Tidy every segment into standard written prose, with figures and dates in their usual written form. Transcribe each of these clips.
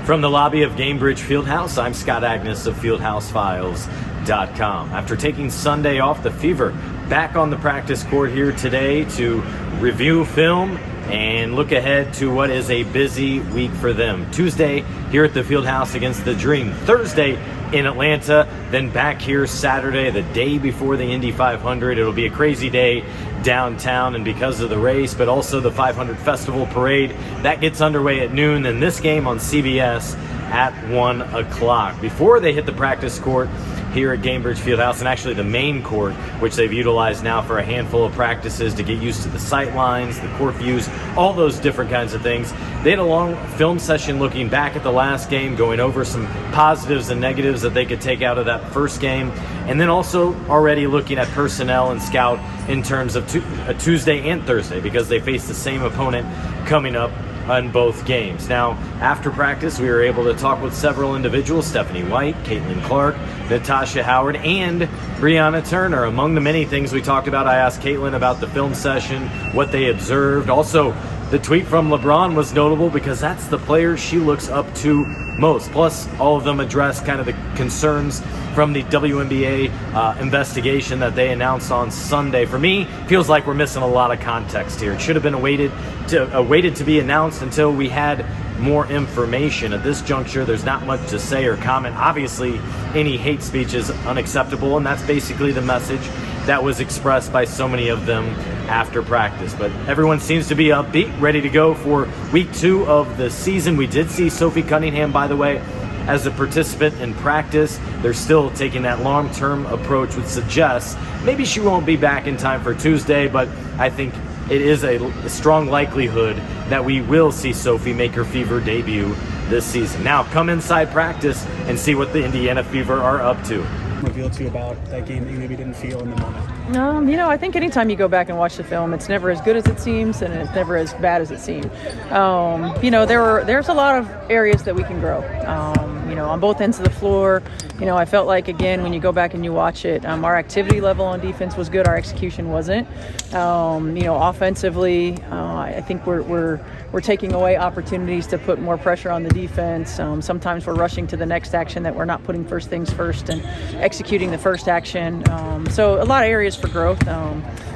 From the lobby of Gamebridge Fieldhouse, I'm Scott Agness of FieldhouseFiles.com. After taking Sunday off, the Fever back on the practice court here today to review film and look ahead to what is a busy week for them. Tuesday here at the Fieldhouse against the Dream. Thursday in Atlanta, then back here Saturday, the day before the Indy 500. It'll be a crazy day downtown, and because of the race, but also the 500 Festival Parade, that gets underway at noon, and this game on CBS at 1 o'clock. Before they hit the practice court here at Gamebridge Fieldhouse, and actually the main court, which they've utilized now for a handful of practices to get used to the sight lines, the court views, all those different kinds of things. They had a long film session looking back at the last game, going over some positives and negatives that they could take out of that first game, and then also already looking at personnel and scout in terms of Tuesday and Thursday, because they face the same opponent coming up on both games. Now, after practice, we were able to talk with several individuals: Stephanie White, Caitlin Clark, Natasha Howard, and Brianna Turner. Among the many things we talked about, I asked Caitlin about the film session, what they observed. Also, the tweet from LeBron was notable because that's the player she looks up to most. Plus, all of them addressed kind of the concerns from the WNBA investigation that they announced on Sunday. For me, feels like we're missing a lot of context here. It should have been waited to be announced until we had more information. At this juncture, there's not much to say or comment. Obviously, any hate speech is unacceptable, and that's basically the message that was expressed by so many of them after practice. But everyone seems to be upbeat, ready to go for week 2 of the season. We did see Sophie Cunningham, by the way, as a participant in practice. They're still taking that long-term approach, which suggests maybe she won't be back in time for Tuesday, but I think it is a strong likelihood that we will see Sophie make her Fever debut this season. Now, come inside practice and see what the Indiana Fever are up to. Revealed to you about that game that you maybe didn't feel in the moment? I think anytime you go back and watch the film, it's never as good as it seems, and it's never as bad as it seemed. There's a lot of areas that we can grow. On both ends of the floor. I felt like, again, when you go back and you watch it, our activity level on defense was good. Our execution wasn't. Offensively, I think we're taking away opportunities to put more pressure on the defense. Sometimes we're rushing to the next action that we're not putting first things first and executing the first action. So a lot of areas for growth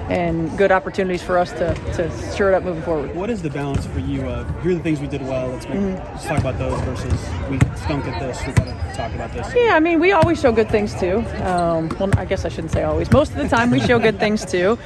and good opportunities for us to shore it up moving forward. What is the balance for you? Here are the things we did well. Let's talk about those versus we stunk at this. We got to talk about this. Yeah, we always show good things too. I guess I shouldn't say always. Most of the time we show good things too,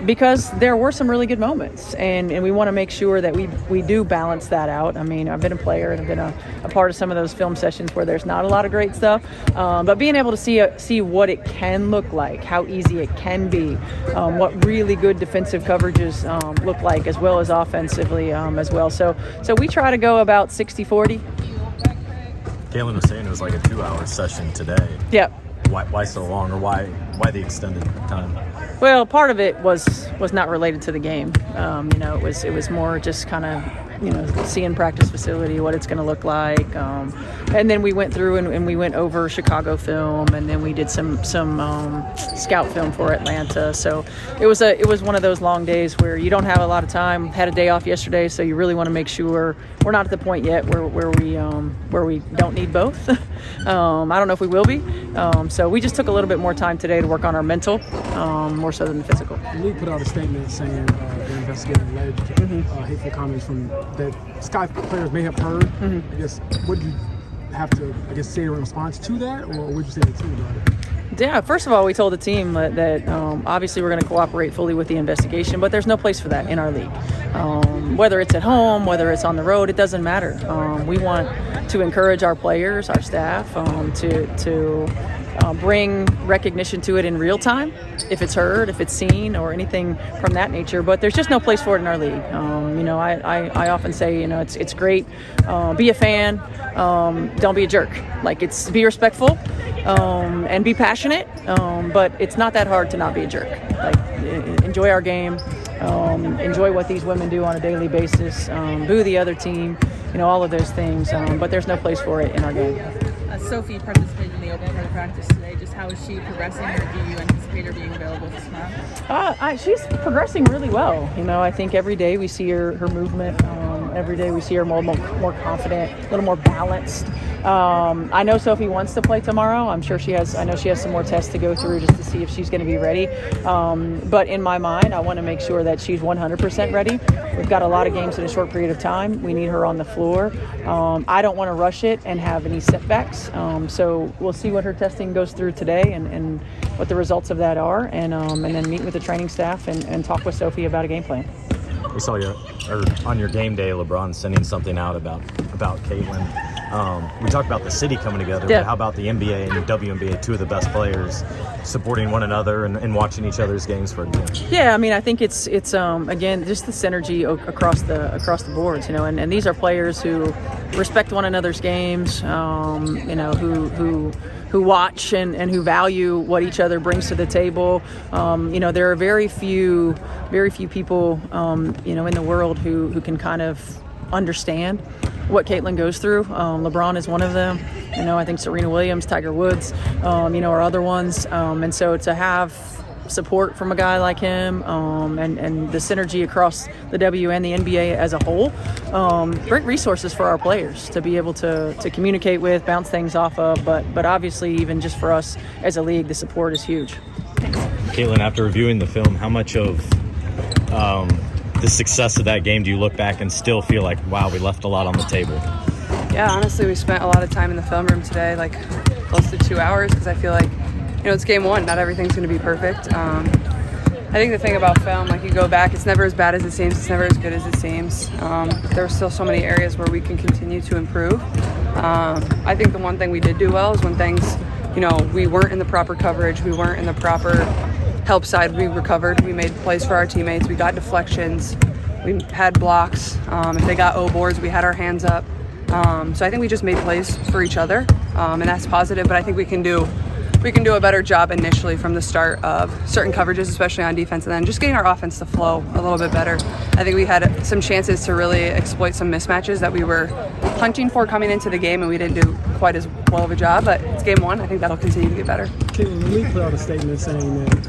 because there were some really good moments, and we want to make sure that we do balance that out. I've been a player and I've been a part of some of those film sessions where there's not a lot of great stuff, but being able to see what it can look like, how easy it can be, what really good defensive coverages look like, as well as offensively as well. So we try to go about 60-40. Caitlin was saying it was like a 2-hour session today. Yep. Why so long, or why the extended time? Well, part of it was not related to the game. It was more just kind of seeing practice facility, what it's going to look like, and then we went through and we went over Chicago film, and then we did some scout film for Atlanta. So it was one of those long days where you don't have a lot of time. Had a day off yesterday, so you really want to make sure we're not at the point yet where we don't need both. I don't know if we will be. So we just took a little bit more time today to work on our mental, more so than the physical. The league put out a statement saying they're investigating alleged hateful comments from that Sky players may have heard. I guess, what do you have to, say in response to that, or what would you say to the team about it? Yeah, first of all, we told the team that obviously we're going to cooperate fully with the investigation, but there's no place for that in our league. Whether it's at home, whether it's on the road, it doesn't matter. We want to encourage our players, our staff, to bring recognition to it in real time, if it's heard, if it's seen, or anything from that nature. But there's just no place for it in our league. I often say, it's great. Be a fan. Don't be a jerk. Be respectful and be passionate. But it's not that hard to not be a jerk. Enjoy our game. Enjoy what these women do on a daily basis. Boo the other team. All of those things. But there's no place for it in our game. Sophie participated in the open part of practice today. Just how is she progressing, or do you anticipate her being available for tomorrow? She's progressing really well. I think every day we see her movement Every day we see her more confident, a little more balanced. I know Sophie wants to play tomorrow. I know she has some more tests to go through just to see if she's going to be ready. But in my mind, I want to make sure that she's 100% ready. We've got a lot of games in a short period of time. We need her on the floor. I don't want to rush it and have any setbacks. So we'll see what her testing goes through today and what the results of that are, and then meet with the training staff and talk with Sophie about a game plan. We saw you on your game day, LeBron sending something out about Caitlin. We talked about the city coming together, Yeah. but how about the NBA and WNBA, two of the best players supporting one another and watching each other's games for a game? Yeah, I mean, I think it's again just the synergy across the boards, and these are players who respect one another's games, who watch and who value what each other brings to the table. There are very few people, in the world who can kind of understand what Caitlin goes through. LeBron is one of them. I think Serena Williams, Tiger Woods, are other ones. And so to have support from a guy like him, and the synergy across the W and the NBA as a whole, great resources for our players to be able to communicate with, bounce things off of. But obviously, even just for us as a league, the support is huge. Caitlin, after reviewing the film, how much of the success of that game do you look back and still feel like, wow, we left a lot on the table? Yeah, honestly, we spent a lot of time in the film room today, like close to 2 hours, because I feel like, it's game one. Not everything's going to be perfect. I think the thing about film, like you go back, it's never as bad as it seems. It's never as good as it seems. There are still so many areas where we can continue to improve. I think the one thing we did do well is when things, we weren't in the proper coverage, we weren't in the proper help side, we recovered, we made plays for our teammates, we got deflections, we had blocks. If they got O boards, we had our hands up. So I think we just made plays for each other, and that's positive. But I think we can do a better job initially from the start of certain coverages, especially on defense, and then just getting our offense to flow a little bit better. I think we had some chances to really exploit some mismatches that we were hunting for coming into the game, and we didn't do quite as well of a job. But it's game one. I think that'll continue to get better. Caitlin, the league put out a statement saying that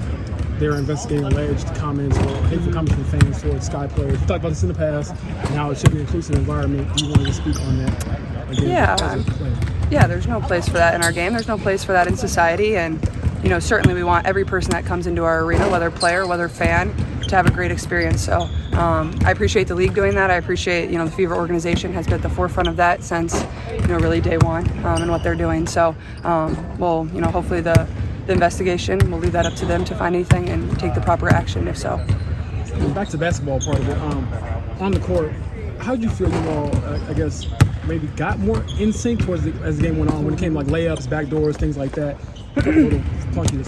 they're investigating alleged comments or hateful comments from fans towards Sky players. We talked about this in the past, and how it should be an inclusive environment. Do you want to speak on that? Again, Yeah, there's no place for that in our game. There's no place for that in society. And, certainly we want every person that comes into our arena, whether player, whether fan, to have a great experience. So I appreciate the league doing that. I appreciate, the Fever organization has been at the forefront of that since, really day one, and what they're doing. So, hopefully the investigation, we'll leave that up to them to find anything and take the proper action if so. And back to the basketball part of it, on the court, how did you feel you all, maybe got more in sync as the game went on when it came like layups, backdoors, things like that?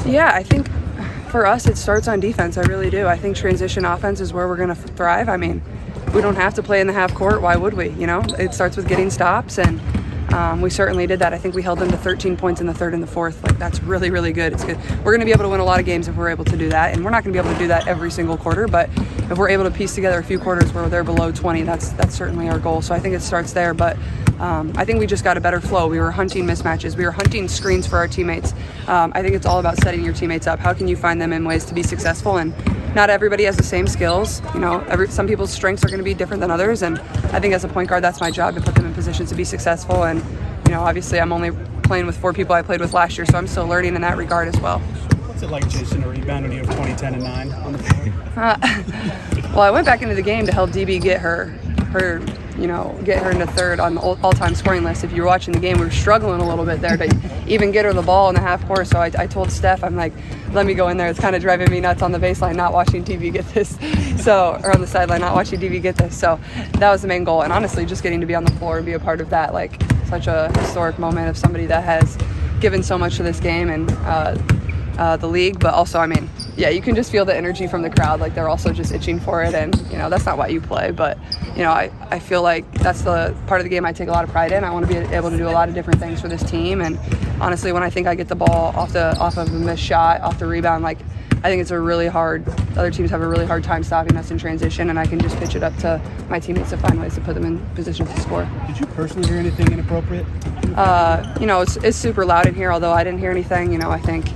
Yeah, I think for us it starts on defense. I really do. I think transition offense is where we're going to thrive. I mean, we don't have to play in the half court. Why would we? It starts with getting stops, and we certainly did that. I think we held them to 13 points in the third and the fourth. Like, that's really, really good. It's good. We're going to be able to win a lot of games if we're able to do that, and we're not going to be able to do that every single quarter, but if we're able to piece together a few quarters where they're below 20, that's certainly our goal. So I think it starts there, but I think we just got a better flow. We were hunting mismatches. We were hunting screens for our teammates. I think it's all about setting your teammates up. How can you find them in ways to be successful? And not everybody has the same skills. Some people's strengths are going to be different than others, and I think as a point guard, that's my job, to put them in positions to be successful. And obviously I'm only playing with 4 people I played with last year, so I'm still learning in that regard as well. What's it like chasing a rebound when you have 20, 10, and 9 on the floor? Well, I went back into the game to help DB get her into third on the all-time scoring list. If you were watching the game, we were struggling a little bit there to even get her the ball in the half court. So I told Steph, I'm like, let me go in there. It's kind of driving me nuts on the baseline, not watching DB get this. Or on the sideline, not watching DB get this. So that was the main goal. And honestly, just getting to be on the floor and be a part of that, like, such a historic moment of somebody that has given so much to this game and the league. But also, I mean, yeah, you can just feel the energy from the crowd. Like, they're also just itching for it. And, that's not why you play. But, I feel like that's the part of the game I take a lot of pride in. I want to be able to do a lot of different things for this team. And honestly, when I think I get the ball off of a missed shot, off the rebound, like, I think it's other teams have a really hard time stopping us in transition, and I can just pitch it up to my teammates to find ways to put them in positions to score. Did you personally hear anything inappropriate? It's super loud in here, although I didn't hear anything. I think,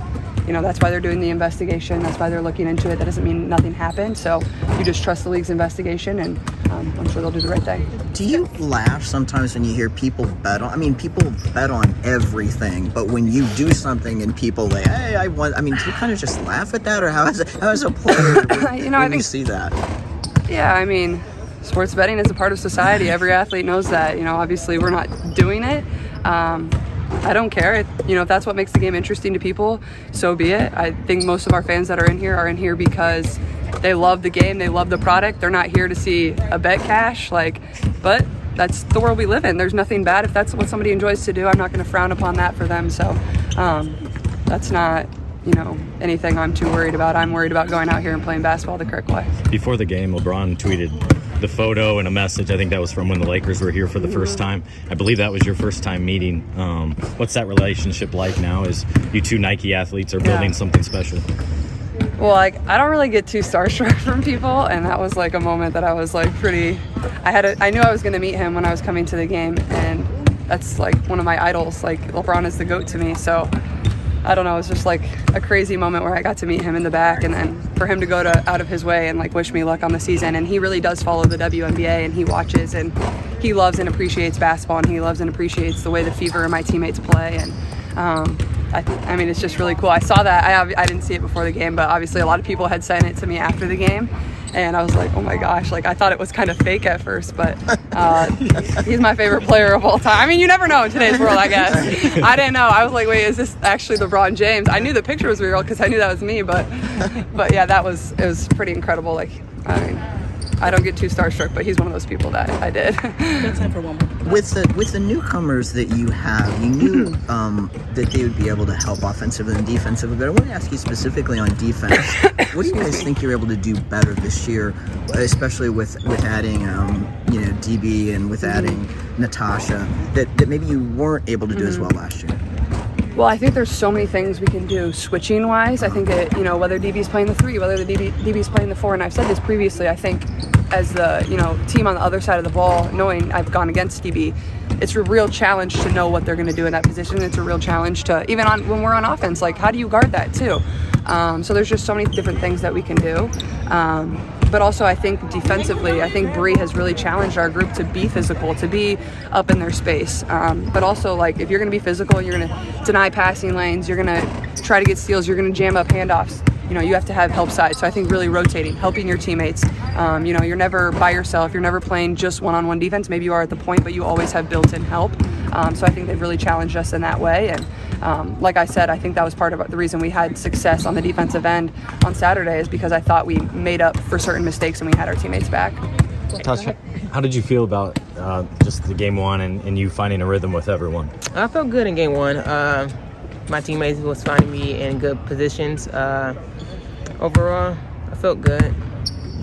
that's why they're doing the investigation. That's why they're looking into it. That doesn't mean nothing happened. So you just trust the league's investigation, and I'm sure they'll do the right thing. Do you laugh sometimes when you hear people bet on? I mean, people bet on everything, but when you do something and people like, hey, I won. I mean, do you kind of just laugh at that, or how is a player when I think, you see that? Yeah, I mean, sports betting is a part of society. Every athlete knows that. Obviously we're not doing it. I don't care. If that's what makes the game interesting to people, so be it. I think most of our fans that are in here because they love the game, they love the product. They're not here to see a bet cash, but that's the world we live in. There's nothing bad if that's what somebody enjoys to do. I'm not going to frown upon that for them. So that's not, anything I'm too worried about. I'm worried about going out here and playing basketball the correct way. Before the game, LeBron tweeted the photo and a message. I think that was from when the Lakers were here for the first time. I believe that was your first time meeting. What's that relationship like now as you two Nike athletes are building something special? Well, I don't really get too starstruck from people, and that was a moment that I was pretty. I knew I was going to meet him when I was coming to the game, and that's one of my idols. LeBron is the GOAT to me, so I don't know. It was just a crazy moment where I got to meet him in the back, and then for him to go out of his way and wish me luck on the season. And he really does follow the WNBA, and he watches, and he loves and appreciates basketball, and he loves and appreciates the way the Fever and my teammates play. And I mean, it's just really cool. I saw that. I didn't see it before the game, but obviously a lot of people had sent it to me after the game. And I was like, oh my gosh, I thought it was kind of fake at first, but he's my favorite player of all time. I mean, you never know in today's world, I guess. I didn't know. I was like, wait, is this actually LeBron James? I knew the picture was real because I knew that was me, but yeah, it was pretty incredible. I don't get too starstruck, but he's one of those people that I did. That's time for one more. With the newcomers that you have, you knew that they would be able to help offensively and defensively. But I want to ask you specifically on defense. What do you guys think you're able to do better this year, especially with adding DB and with adding Natasha that maybe you weren't able to do as well last year? Well, I think there's so many things we can do switching wise. I think that, whether DB's playing the 3, whether the DB's playing the 4, and I've said this previously, I think as the, team on the other side of the ball, knowing I've gone against DB, it's a real challenge to know what they're going to do in that position. It's a real challenge to, even when we're on offense, how do you guard that too? So there's just so many different things that we can do. But also I think defensively, I think Bree has really challenged our group to be physical, to be up in their space. But also if you're going to be physical, you're going to deny passing lanes, you're going to try to get steals, you're going to jam up handoffs. You have to have help side. So I think really rotating, helping your teammates. You're never by yourself. You're never playing just one-on-one defense. Maybe you are at the point, but you always have built-in help. So I think they've really challenged us in that way. And like I said, I think that was part of the reason we had success on the defensive end on Saturday is because I thought we made up for certain mistakes and we had our teammates back. Natasha, how did you feel about just the game one and you finding a rhythm with everyone? I felt good in game one. My teammates was finding me in good positions. Overall, I felt good,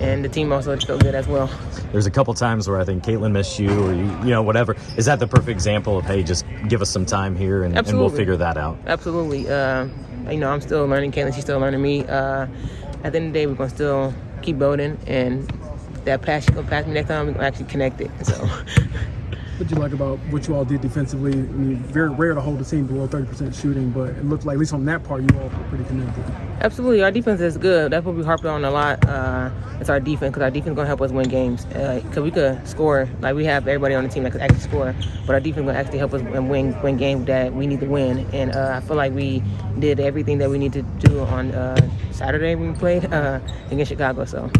and the team also felt good as well. There's a couple times where I think Caitlin missed you or you whatever. Is that the perfect example of, hey, just give us some time here and we'll figure that out? Absolutely. I'm still learning Caitlin. She's still learning me. At the end of the day, we're going to still keep building, and that pass she's going to pass me next time, we're going to actually connect it. So. What do you like about what you all did defensively? I mean, very rare to hold the team below 30% shooting, but it looked like, at least on that part, you all were pretty connected. Absolutely. Our defense is good. That's what we harped on a lot. It's our defense, because our defense is going to help us win games. Because we could score. We have everybody on the team that could actually score, but our defense is going to actually help us win games that we need to win. And I feel like we did everything that we need to do on Saturday when we played against Chicago. So.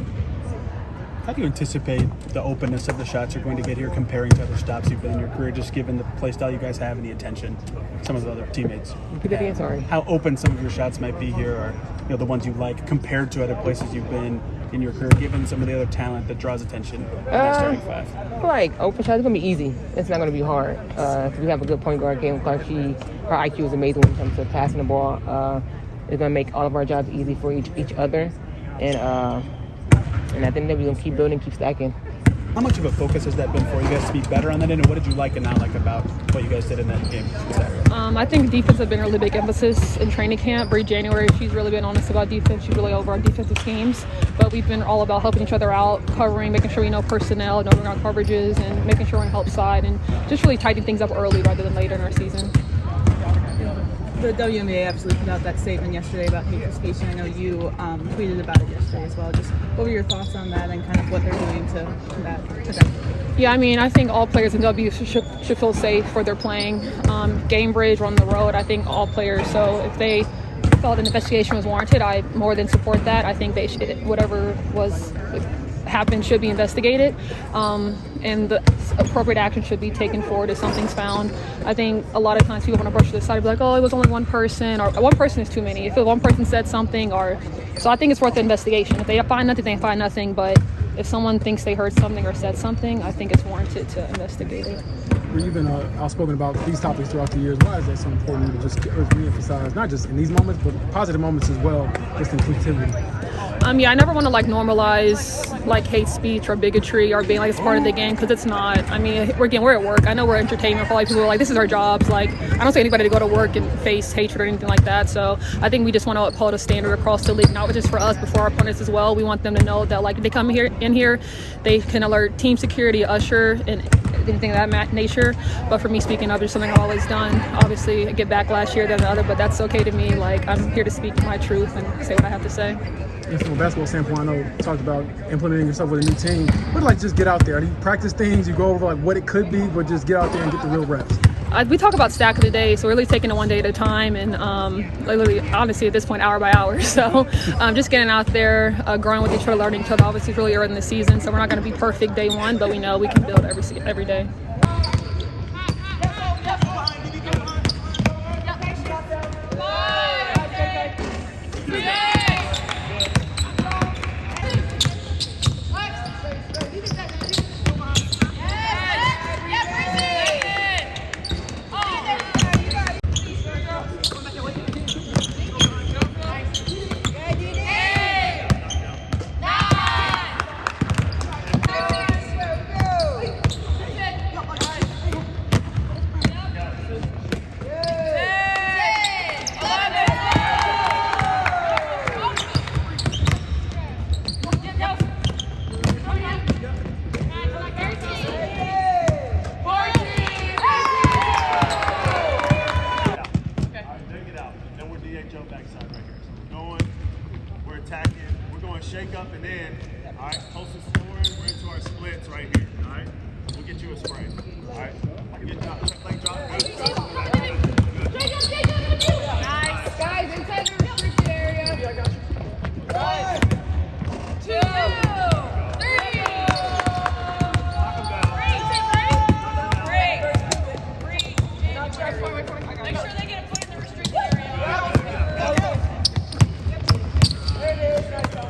How do you anticipate the openness of the shots you're going to get here comparing to other stops you've been in your career, just given the play style you guys have and the attention some of the other teammates? Repeat that again, sorry. How open some of your shots might be here, or the ones you like compared to other places you've been in your career, given some of the other talent that draws attention in that starting 5? I feel like open shots is going to be easy. It's not going to be hard. We have a good point guard, Caitlin Clark. Her IQ is amazing when it comes to passing the ball. It's going to make all of our jobs easy for each other. And I think that we're going to keep building, keep stacking. How much of a focus has that been for you guys to be better on that end, and what did you like and not like about what you guys did in that game Saturday? I think defense has been a really big emphasis in training camp. Bree January, she's really been honest about defense. She's really over our defensive teams. But we've been all about helping each other out, covering, making sure we know personnel, knowing our coverages, and making sure we're on help side, and just really tightening things up early rather than later in our season. The WNBA absolutely put out that statement yesterday about hateful speech, and I know you tweeted about it yesterday as well. Just what were your thoughts on that and kind of what they're doing to combat that? Yeah, I mean, I think all players in W should feel safe for their playing. Game bridge, on the road, I think all players. So if they felt an investigation was warranted, I more than support that. I think they should, whatever was happened should be investigated, and the appropriate action should be taken forward if something's found. I think a lot of times people want to brush to the side and be like, oh, it was only one person, or one person is too many. If one person said something, so I think it's worth the investigation. If they find nothing, they find nothing, but if someone thinks they heard something or said something, I think it's warranted to investigate it. You've been outspoken about these topics throughout the years. Why is that so important to just re-emphasize, not just in these moments, but positive moments as well, just inclusivity? Yeah, I never want to normalize hate speech or bigotry or being it's part of the game, because it's not. I mean, we're at work. I know we're entertainment for people who are this is our jobs. I don't say anybody to go to work and face hatred or anything like that. So I think we just want to uphold a standard across the league, not just for us, but for our opponents as well. We want them to know that if they come in here, they can alert team security, usher, and anything of that nature. But for me, speaking up is something I've always done. Obviously, I get backlash here than the other, but that's okay to me. I'm here to speak my truth and say what I have to say. And from a basketball standpoint, I know you talked about implementing yourself with a new team. But just get out there. You practice things, you go over what it could be, but just get out there and get the real reps. We talk about stack of the day, so we're really taking it one day at a time, and literally, honestly, at this point, hour by hour. So just getting out there, growing with each other, learning each other. Obviously, it's really early in the season, so we're not going to be perfect day one, but we know we can build every day. Shake up and in. All right, closest scoring, we're into our splits right here. All right, we'll get you a spray. All right, good job. Play drop. Nice, guys. Inside the restricted area. I got you. 1, 2, 3. Make sure they get a foot in the restricted area. There it is. Nice job.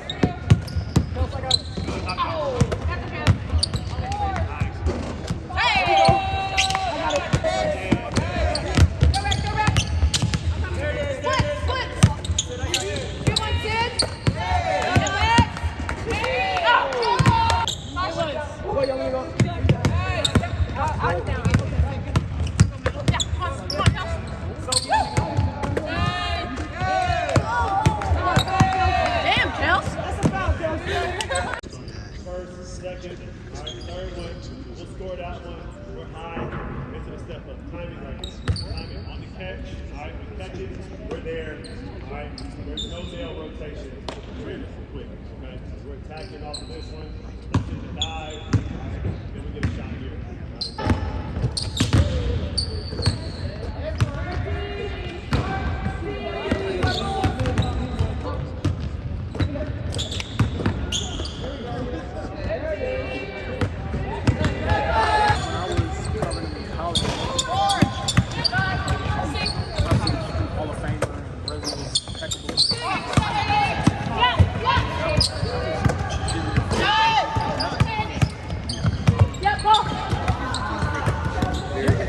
Second, all right, third one, we'll score that one. We're high into the step up. Timing right here. Timing on the catch. All right, we catch it. We're there. All right, there's no nail rotation. We're in it quick. Okay, we're attacking off of this one. Let's hit the dive. All right, then we get a shot here.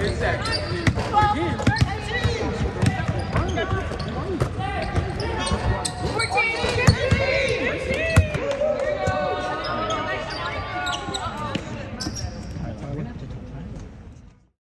Exactly. Again,